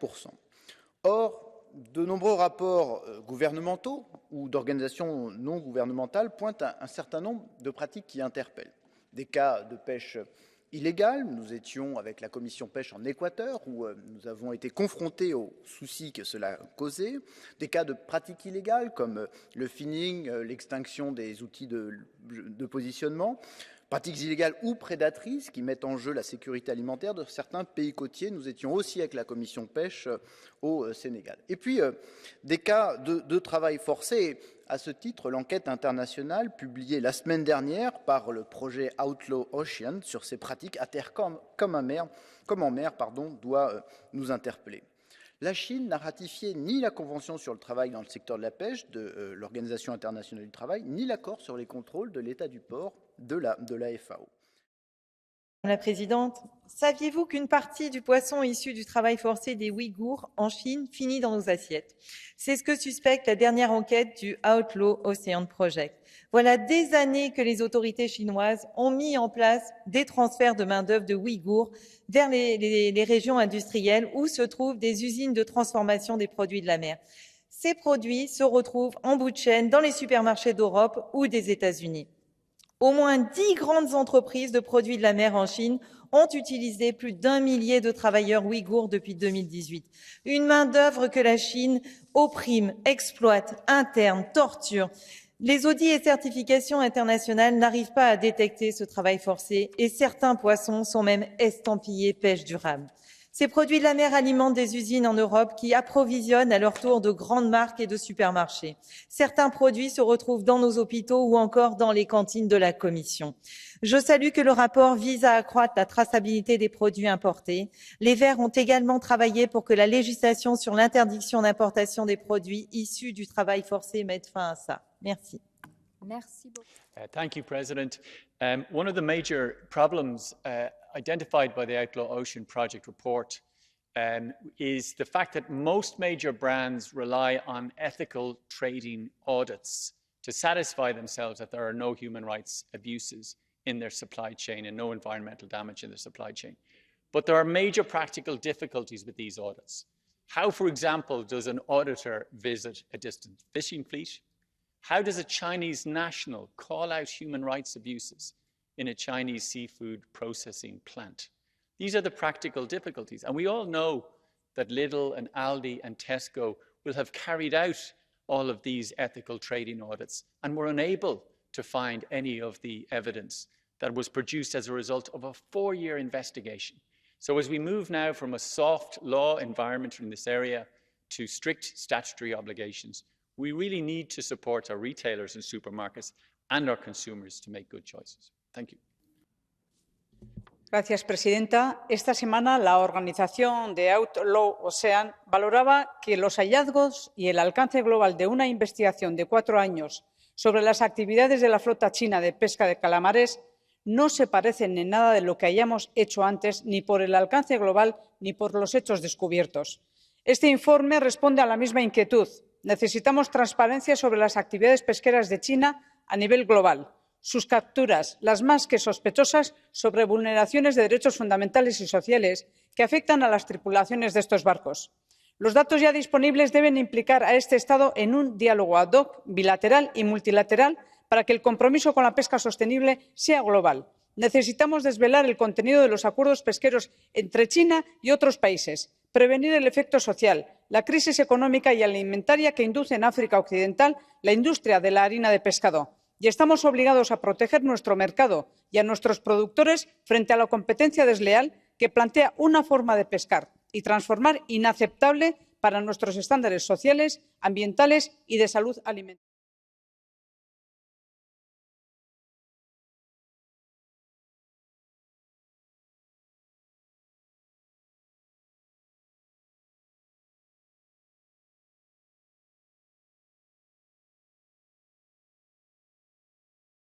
15%. Or, de nombreux rapports gouvernementaux ou d'organisations non gouvernementales pointent un certain nombre de pratiques qui interpellent. Des cas de pêche illégale, nous étions avec la commission pêche en Équateur où nous avons été confrontés aux soucis que cela causait, des cas de pratiques illégales comme le finning, l'extinction des outils de positionnement, pratiques illégales ou prédatrices qui mettent en jeu la sécurité alimentaire de certains pays côtiers. Nous étions aussi avec la commission pêche au Sénégal. Et puis, des cas de travail forcé. À ce titre, l'enquête internationale publiée la semaine dernière par le projet Outlaw Ocean sur ces pratiques à terre comme en mer, doit nous interpeller. La Chine n'a ratifié ni la Convention sur le travail dans le secteur de la pêche de l'Organisation internationale du travail, ni l'accord sur les contrôles de l'état du port de la FAO. Madame la Présidente, saviez-vous qu'une partie du poisson issu du travail forcé des Ouïghours en Chine finit dans nos assiettes? C'est ce que suspecte la dernière enquête du Outlaw Ocean Project. Voilà des années que les autorités chinoises ont mis en place des transferts de main-d'œuvre de Ouïghours vers les régions industrielles où se trouvent des usines de transformation des produits de la mer. Ces produits se retrouvent en bout de chaîne dans les supermarchés d'Europe ou des États-Unis. Au moins 10 grandes entreprises de produits de la mer en Chine ont utilisé plus d'1 millier de travailleurs ouïghours depuis 2018. Une main-d'œuvre que la Chine opprime, exploite, interne, torture. Les audits et certifications internationales n'arrivent pas à détecter ce travail forcé et certains poissons sont même estampillés pêche durable. Ces produits de la mer alimentent des usines en Europe qui approvisionnent à leur tour de grandes marques et de supermarchés. Certains produits se retrouvent dans nos hôpitaux ou encore dans les cantines de la Commission. Je salue que le rapport vise à accroître la traçabilité des produits importés. Les Verts ont également travaillé pour que la législation sur l'interdiction d'importation des produits issus du travail forcé mette fin à ça. Merci. Merci beaucoup. Thank you, President. One of the major problems identified by the Outlaw Ocean Project report is the fact that most major brands rely on ethical trading audits to satisfy themselves that there are no human rights abuses in their supply chain and no environmental damage in their supply chain. But there are major practical difficulties with these audits. How, for example, does an auditor visit a distant fishing fleet? How does a Chinese national call out human rights abuses in a Chinese seafood processing plant? These are the practical difficulties. And we all know that Lidl and Aldi and Tesco will have carried out all of these ethical trading audits and were unable to find any of the evidence that was produced as a result of a 4-year investigation. So as we move now from a soft law environment in this area to strict statutory obligations, we really need to support our retailers and supermarkets and our consumers to make good choices. Thank you. Gracias, Presidenta. Esta semana la organización de Outlaw Ocean valoraba que los hallazgos y el alcance global de una investigación de 4 años sobre las actividades de la flota china de pesca de calamares no se parecen en nada de lo que hayamos hecho antes, ni por el alcance global ni por los hechos descubiertos. Este informe responde a la misma inquietud. Necesitamos transparencia sobre las actividades pesqueras de China a nivel global, sus capturas, las más que sospechosas, sobre vulneraciones de derechos fundamentales y sociales que afectan a las tripulaciones de estos barcos. Los datos ya disponibles deben implicar a este Estado en un diálogo ad hoc, bilateral y multilateral para que el compromiso con la pesca sostenible sea global. Necesitamos desvelar el contenido de los acuerdos pesqueros entre China y otros países, prevenir el efecto social, la crisis económica y alimentaria que induce en África Occidental la industria de la harina de pescado. Y estamos obligados a proteger nuestro mercado y a nuestros productores frente a la competencia desleal que plantea una forma de pescar y transformar inaceptable para nuestros estándares sociales, ambientales y de salud alimentaria.